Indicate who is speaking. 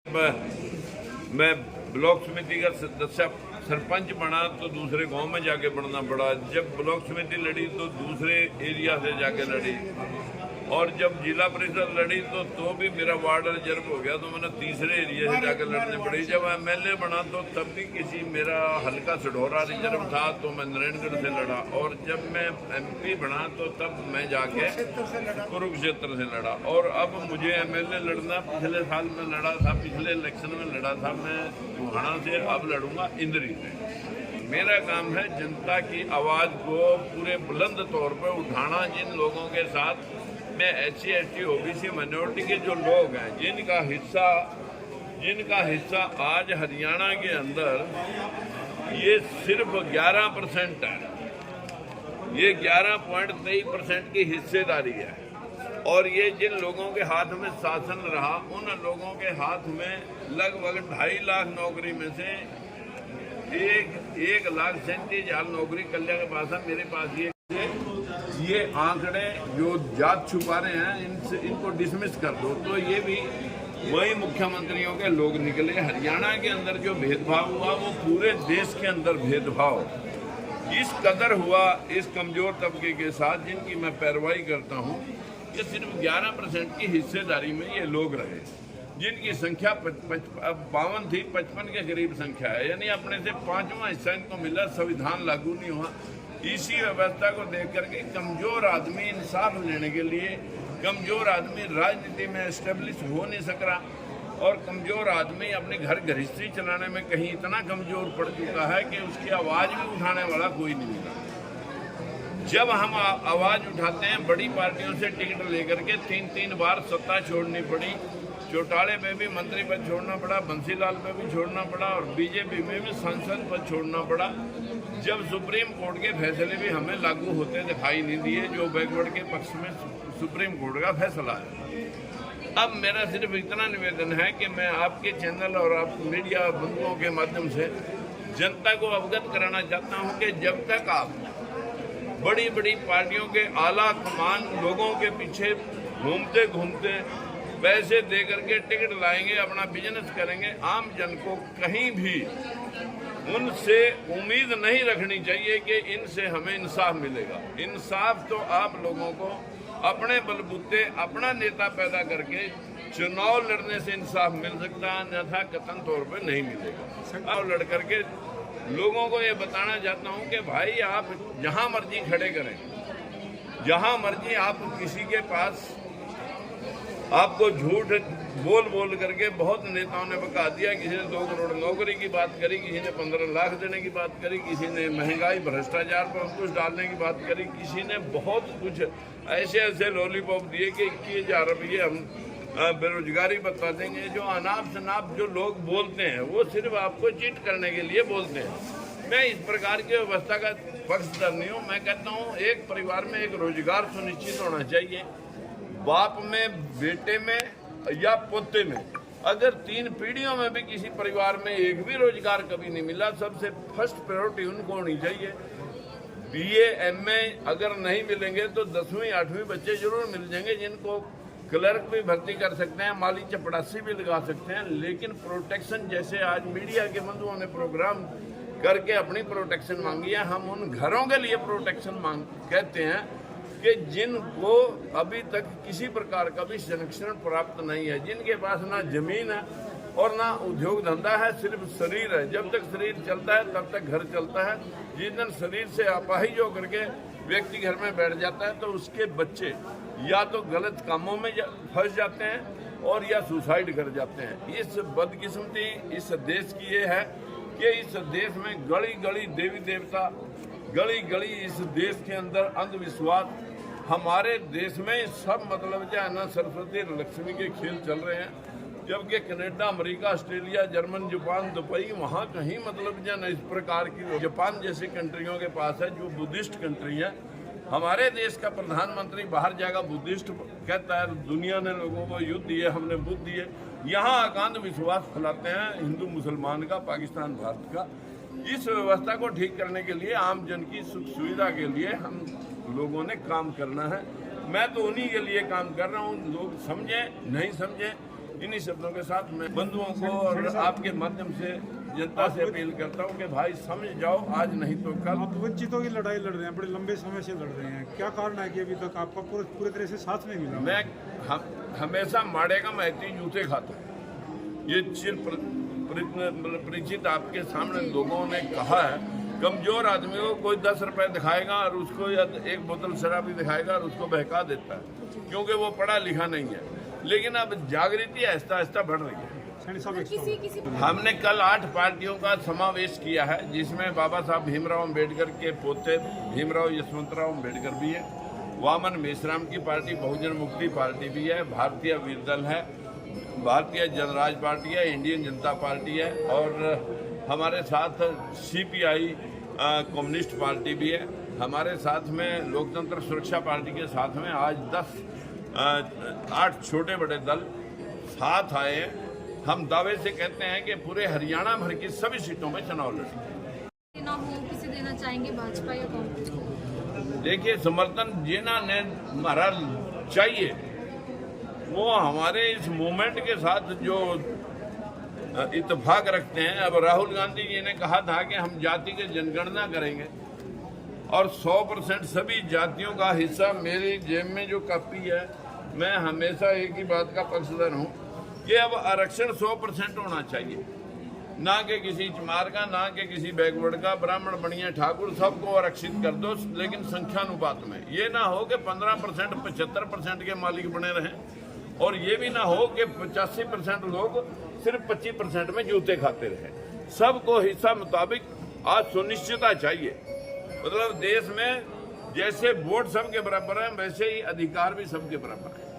Speaker 1: मैं ब्लॉक समिति का सदस्य सरपंच बना तो दूसरे गांव में जाके बढ़ना पड़ा। जब ब्लॉक समिति लड़ी तो दूसरे एरिया से जाके लड़ी, और जब जिला परिषद लड़ी तो भी मेरा वार्ड रिजर्व हो गया, तो मैंने तीसरे एरिया से जाकर लड़ने पड़ी। जब एमएलए बना तो तब भी किसी मेरा हल्का सढौरा रिजर्व था तो मैं नारायणगढ़ से लड़ा, और जब मैं एमपी बना तो तब मैं जाके कुरुक्षेत्र से लड़ा। और अब मुझे एमएलए लड़ना पिछले साल में लड़ा था, पिछले इलेक्शन में लड़ा था मैं बुहाना से, अब लड़ूंगा इंद्री से। मेरा काम है जनता की आवाज़ को पूरे बुलंद तौर पर उठाना। जिन लोगों के साथ में SC ST OBC माइनॉरिटी के जो लोग हैं जिनका हिस्सा आज हरियाणा के अंदर ये सिर्फ 11% है, ये 11.23% की हिस्सेदारी है। और ये जिन लोगों के हाथ में शासन रहा उन लोगों के हाथ में लगभग 2.5 लाख नौकरी में से 1,37,000 नौकरी कल्याण के पास है। मेरे पास ये आंकड़े जो जात छुपा रहे हैं इनको डिसमिस कर दो, तो ये भी वही मुख्यमंत्रियों के लोग निकले। हरियाणा के अंदर जो भेदभाव हुआ वो पूरे देश के अंदर भेदभाव इस कदर हुआ इस कमजोर तबके के साथ जिनकी मैं पैरवाई करता हूँ। ये सिर्फ 11% की हिस्सेदारी में ये लोग रहे, जिनकी संख्या 52 थी, 55 के करीब संख्या है, यानी अपने से 5वां हिस्सा इनको मिला। संविधान लागू नहीं हुआ। इसी व्यवस्था को देख करके कमजोर आदमी इंसाफ लेने के लिए, कमजोर आदमी राजनीति में एस्टेब्लिश हो नहीं सक रहा, और कमजोर आदमी अपने घर गृहस्थी चलाने में कहीं इतना कमजोर पड़ चुका है कि उसकी आवाज़ भी उठाने वाला कोई नहीं मिला। जब हम आवाज़ उठाते हैं, बड़ी पार्टियों से टिकट लेकर के 3-3 बार सत्ता छोड़नी पड़ी। चौटाले में भी मंत्री पद छोड़ना पड़ा, बंसीलाल में भी छोड़ना पड़ा, और बीजेपी में भी सांसद पद छोड़ना पड़ा। जब सुप्रीम कोर्ट के फैसले भी हमें लागू होते दिखाई नहीं दिए, जो बैकवर्ड के पक्ष में सुप्रीम कोर्ट का फैसला है। अब मेरा सिर्फ इतना निवेदन है कि मैं आपके चैनल और आप मीडिया बंधुओं के माध्यम से जनता को अवगत कराना चाहता हूं कि जब तक आप बड़ी बड़ी पार्टियों के आला कमान लोगों के पीछे घूमते घूमते पैसे दे करके टिकट लाएंगे, अपना बिजनेस करेंगे, आम जन को कहीं भी उनसे उम्मीद नहीं रखनी चाहिए कि इनसे हमें इंसाफ मिलेगा। इंसाफ तो आप लोगों को अपने बलबूते अपना नेता पैदा करके चुनाव लड़ने से इंसाफ मिल सकता है, अन्यथा कतन तौर पे नहीं मिलेगा। और लड़ करके लोगों को ये बताना चाहता हूँ कि भाई आप जहाँ मर्जी खड़े करें, जहाँ मर्जी आप किसी के पास आपको झूठ बोल करके बहुत नेताओं ने बता दिया। किसी ने 2 करोड़ नौकरी की बात करी, किसी ने 15 लाख देने की बात करी, किसी ने महंगाई भ्रष्टाचार पर अंकुश डालने की बात करी, किसी ने बहुत कुछ ऐसे लॉलीपॉप दिए कि 21,000 रुपये हम बेरोजगारी बता देंगे। जो अनाप शनाप जो लोग बोलते हैं वो सिर्फ आपको चीट करने के लिए बोलते हैं। मैं इस प्रकार की व्यवस्था का पक्षधर नहीं हूँ। मैं कहता हूँ एक परिवार में एक रोजगार सुनिश्चित होना चाहिए। बाप में, बेटे में या पोते में, अगर 3 पीढ़ियों में भी किसी परिवार में एक भी रोजगार कभी नहीं मिला, सबसे फर्स्ट प्रायोरिटी उनको होनी चाहिए। BA MA अगर नहीं मिलेंगे तो 10वीं 8वीं बच्चे जरूर मिल जाएंगे, जिनको क्लर्क भी भर्ती कर सकते हैं, माली चपड़ासी भी लगा सकते हैं। लेकिन प्रोटेक्शन, जैसे आज मीडिया के बंधुओं ने प्रोग्राम करके अपनी प्रोटेक्शन मांगी है, हम उन घरों के लिए प्रोटेक्शन कहते हैं कि जिनको अभी तक किसी प्रकार का भी संरक्षण प्राप्त नहीं है, जिनके पास ना जमीन है और ना उद्योग धंधा है, सिर्फ शरीर है। जब तक शरीर चलता है तब तक घर चलता है। जिस दिन शरीर से अपाहिज होकर के व्यक्ति घर में बैठ जाता है तो उसके बच्चे या तो गलत कामों में फंस जाते हैं और या सुसाइड कर जाते हैं। इस बदकिस्मती इस देश की ये है कि इस देश में गली गली देवी देवता, गली गली इस देश के अंदर अंधविश्वास। हमारे देश में सब मतलब जो है ना सरस्वती लक्ष्मी के खेल चल रहे हैं, जबकि Canada, America, Australia, German, Japan, Dubai, वहाँ कहीं मतलब जो है ना इस प्रकार की जापान जैसी कंट्रियों के पास है जो बुद्धिस्ट कंट्री है। हमारे देश का प्रधानमंत्री बाहर जाएगा बुद्धिस्ट कहता है, दुनिया ने लोगों को युद्ध दिए, हमने बुद्ध दिए। यहाँ अकांत विश्वास फैलाते हैं हिंदू मुसलमान का, पाकिस्तान भारत का। इस व्यवस्था को ठीक करने के लिए, आम जन की सुख सुविधा के लिए हम लोगों ने काम करना है। मैं तो उन्हीं के लिए काम कर रहा हूँ। लोग समझें नहीं समझें, इन्हीं शब्दों के साथ मैं बंधुओं को और आपके माध्यम से जनता से अपील करता हूं कि भाई समझ जाओ, आज नहीं तो कल।
Speaker 2: आप वंचितों की लड़ाई लड़ रहे हैं, बड़े लंबे समय से लड़ रहे हैं, क्या कारण है कि अभी तक आपका पूरे तरह से साथ नहीं मिला?
Speaker 1: मैं हमेशा माड़े का महती जूते खाता हूँ, ये चिर परिचित आपके सामने लोगों ने कहा है। कमजोर आदमी को कोई 10 रुपए दिखाएगा और उसको या एक बोतल शराब भी दिखाएगा और उसको बहका देता है, क्योंकि वो पढ़ा लिखा नहीं है। लेकिन अब जागृति आहिस्ता आहिस्ता बढ़ रही है। हमने कल 8 पार्टियों का समावेश किया है, जिसमें बाबा साहब भीमराव अम्बेडकर के पोते भीमराव यशवंतराव अम्बेडकर भी है, वामन मेश्राम की पार्टी बहुजन मुक्ति पार्टी भी है, भारतीय वीर दल है, भारतीय जनराज पार्टी है, इंडियन जनता पार्टी है, और हमारे साथ CPI कम्युनिस्ट पार्टी भी है। हमारे साथ में लोकतंत्र सुरक्षा पार्टी के साथ में आज 8 छोटे बड़े दल साथ आए हैं। हम दावे से कहते हैं कि पूरे हरियाणा भर की सभी सीटों में चुनाव लड़ेंगे।
Speaker 3: ना हो किसे देना चाहेंगे, भाजपा या कांग्रेस?
Speaker 1: देखिए, समर्थन जिन्ना ने हमारा चाहिए वो हमारे इस मूवमेंट के साथ जो इत्तेफाक रखते हैं। अब राहुल गांधी जी ने कहा था कि हम जाति की जनगणना करेंगे और 100% सभी जातियों का हिस्सा मेरी जेब में जो कॉपी है, मैं हमेशा एक ही बात का पक्षधर हूँ कि अब आरक्षण 100% होना चाहिए, ना कि किसी चमार का, ना कि किसी बैकवर्ड का, ब्राह्मण बनिया ठाकुर सबको आरक्षित कर दो, लेकिन संख्यानुपात में। ये ना हो कि 15% 75% के मालिक बने रहें, और ये भी ना हो कि 85% लोग सिर्फ 25% में जूते खाते रहे। सबको हिस्सा मुताबिक आज सुनिश्चितता चाहिए। मतलब देश में जैसे वोट सबके बराबर है, वैसे ही अधिकार भी सबके बराबर है।